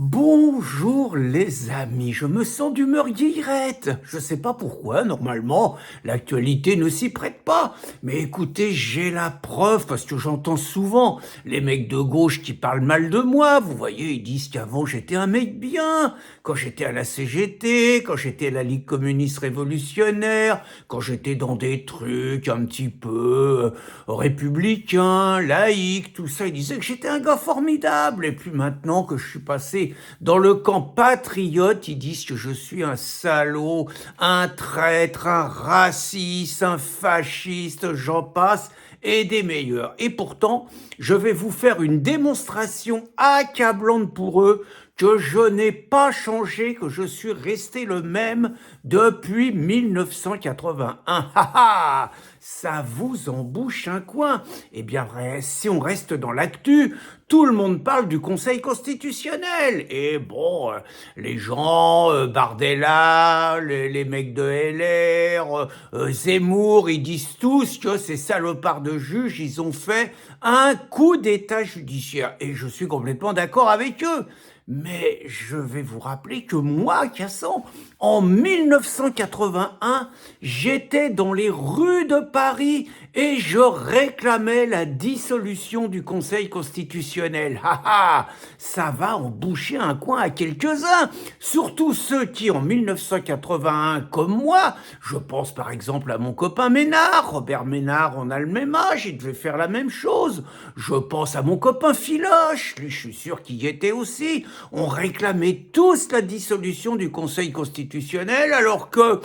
Bonjour les amis, je me sens d'humeur guillerette. Je sais pas pourquoi, normalement, l'actualité ne s'y prête pas. Mais écoutez, j'ai la preuve parce que j'entends souvent les mecs de gauche qui parlent mal de moi. Vous voyez, ils disent qu'avant j'étais un mec bien. Quand j'étais à la CGT, quand j'étais à la Ligue communiste révolutionnaire, quand j'étais dans des trucs un petit peu républicains, laïques, tout ça, ils disaient que j'étais un gars formidable. Et puis maintenant que je suis passé dans le camp patriote, ils disent que je suis un salaud, un traître, un raciste, un fasciste, j'en passe, et des meilleurs. Et pourtant, je vais vous faire une démonstration accablante pour eux que je n'ai pas changé, que je suis resté le même depuis 1981. Ah ah, ça vous embouche un coin. Eh bien, si on reste dans l'actu, tout le monde parle du Conseil constitutionnel. Et bon, les gens, Bardella, les mecs de LR, Zemmour, ils disent tous que ces salopards de juges, ils ont fait un coup d'état judiciaire. Et je suis complètement d'accord avec eux. Mais je vais vous rappeler que moi, Cassan, en 1981, j'étais dans les rues de Paris et je réclamais la dissolution du Conseil constitutionnel. Ha ha, ça va en boucher un coin à quelques-uns, surtout ceux qui, en 1981, comme moi, je pense par exemple à mon copain Ménard, Robert Ménard, on a le même âge, il devait faire la même chose. Je pense à mon copain Filoche, lui je suis sûr qu'il y était aussi. On réclamait tous la dissolution du Conseil constitutionnel alors que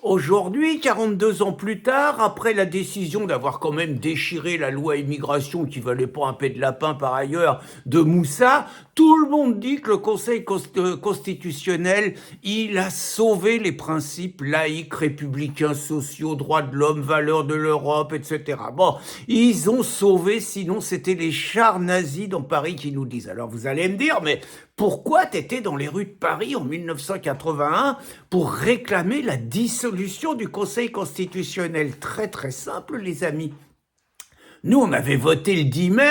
aujourd'hui, 42 ans plus tard, après la décision d'avoir quand même déchiré la loi immigration qui valait pas un pet de lapin par ailleurs de Moussa, tout le monde dit que le Conseil constitutionnel, il a sauvé les principes laïques, républicains, sociaux, droits de l'homme, valeurs de l'Europe, etc. Bon, ils ont sauvé, sinon c'était les chars nazis dans Paris qui nous disent. Alors vous allez me dire, mais pourquoi t'étais dans les rues de Paris en 1981 pour réclamer la dissolution du Conseil constitutionnel? Très très simple les amis. Nous, on avait voté le 10 mai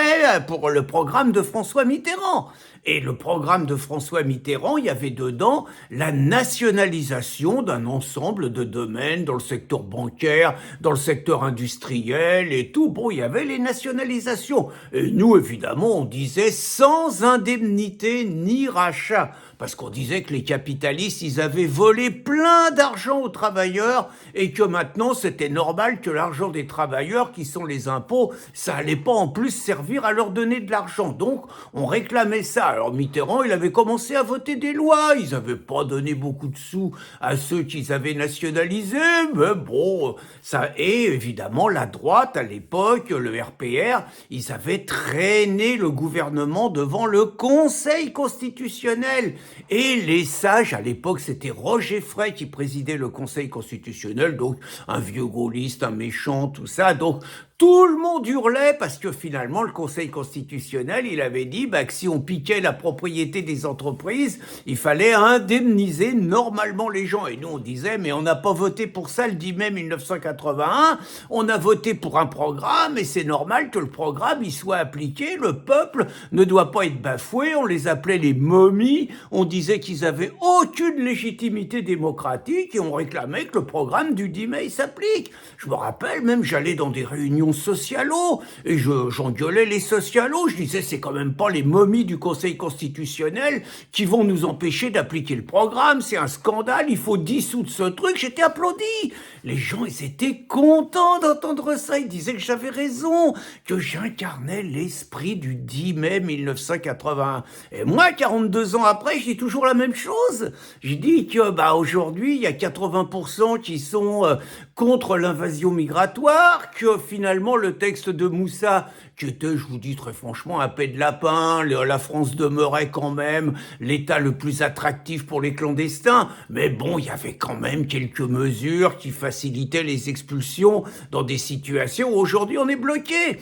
pour le programme de François Mitterrand. Et le programme de François Mitterrand, il y avait dedans la nationalisation d'un ensemble de domaines dans le secteur bancaire, dans le secteur industriel et tout. Bon, il y avait les nationalisations. Et nous, évidemment, on disait sans indemnité ni rachat. Parce qu'on disait que les capitalistes, ils avaient volé plein d'argent aux travailleurs et que maintenant, c'était normal que l'argent des travailleurs, qui sont les impôts, ça allait pas en plus servir à leur donner de l'argent. Donc, on réclamait ça. Alors, Mitterrand, il avait commencé à voter des lois. Ils avaient pas donné beaucoup de sous à ceux qu'ils avaient nationalisés, mais bon, ça... Et évidemment, la droite, à l'époque, le RPR, ils avaient traîné le gouvernement devant le Conseil constitutionnel. Et les sages, à l'époque, c'était Roger Frey qui présidait le Conseil constitutionnel, donc un vieux gaulliste, un méchant, tout ça. Donc tout le monde hurlait parce que finalement, le Conseil constitutionnel, il avait dit que si on piquait la propriété des entreprises, il fallait indemniser normalement les gens. Et nous, on disait, mais on n'a pas voté pour ça le 10 mai 1981, on a voté pour un programme et c'est normal que le programme, il soit appliqué. Le peuple ne doit pas être bafoué. On les appelait les momies. On disait qu'ils avaient aucune légitimité démocratique et on réclamait que le programme du 10 mai, il s'applique. Je me rappelle même, j'allais dans des réunions socialos et j'engueulais les socialos. Je disais, c'est quand même pas les momies du Conseil constitutionnel qui vont nous empêcher d'appliquer le programme. C'est un scandale, il faut dissoudre ce truc. J'étais applaudi. Les gens, ils étaient contents d'entendre ça. Ils disaient que j'avais raison, que j'incarnais l'esprit du 10 mai 1981. Et moi, 42 ans après, je dis toujours la même chose. Je dis que aujourd'hui, il y a 80% qui sont contre l'invasion migratoire, que finalement le texte de Moussa, qui était, je vous dis très franchement, un pet de lapin, la France demeurait quand même l'État le plus attractif pour les clandestins, mais bon, il y avait quand même quelques mesures qui facilitaient les expulsions dans des situations où aujourd'hui on est bloqué.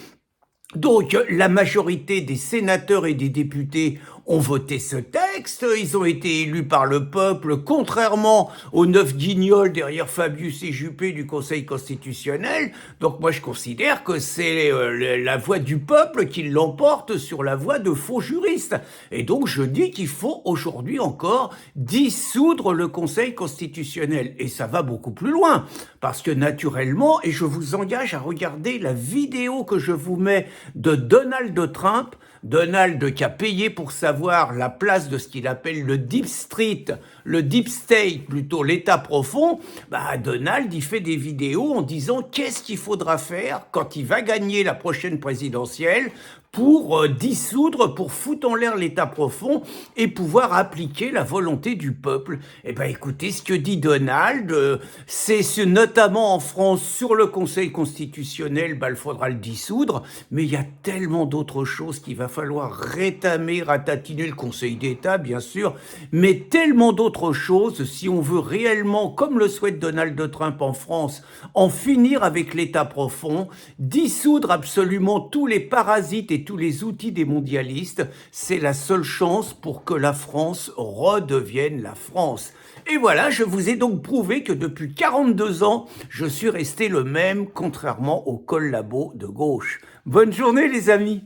Donc, la majorité des sénateurs et des députés ont voté ce texte. texte. Ils ont été élus par le peuple, contrairement aux 9 guignols derrière Fabius et Juppé du Conseil constitutionnel. Donc moi je considère que c'est la voix du peuple qui l'emporte sur la voix de faux juristes. Et donc je dis qu'il faut aujourd'hui encore dissoudre le Conseil constitutionnel. Et ça va beaucoup plus loin, parce que naturellement, et je vous engage à regarder la vidéo que je vous mets de Donald Trump, Donald qui a payé pour savoir la place de ce qu'il appelle le Deep State, plutôt l'État profond, Donald, il fait des vidéos en disant qu'est-ce qu'il faudra faire quand il va gagner la prochaine présidentielle pour dissoudre, pour foutre en l'air l'État profond et pouvoir appliquer la volonté du peuple. Eh ben, écoutez, ce que dit Donald, c'est notamment en France, sur le Conseil constitutionnel, il faudra le dissoudre, mais il y a tellement d'autres choses qu'il va falloir rétamer, ratatiner, le Conseil d'État, bien sûr, mais tellement d'autres choses si on veut réellement, comme le souhaite Donald Trump en France, en finir avec l'État profond, dissoudre absolument tous les parasites et tous les outils des mondialistes. C'est la seule chance pour que la France redevienne la France. Et voilà, je vous ai donc prouvé que depuis 42 ans, je suis resté le même, contrairement aux collabos de gauche. Bonne journée les amis!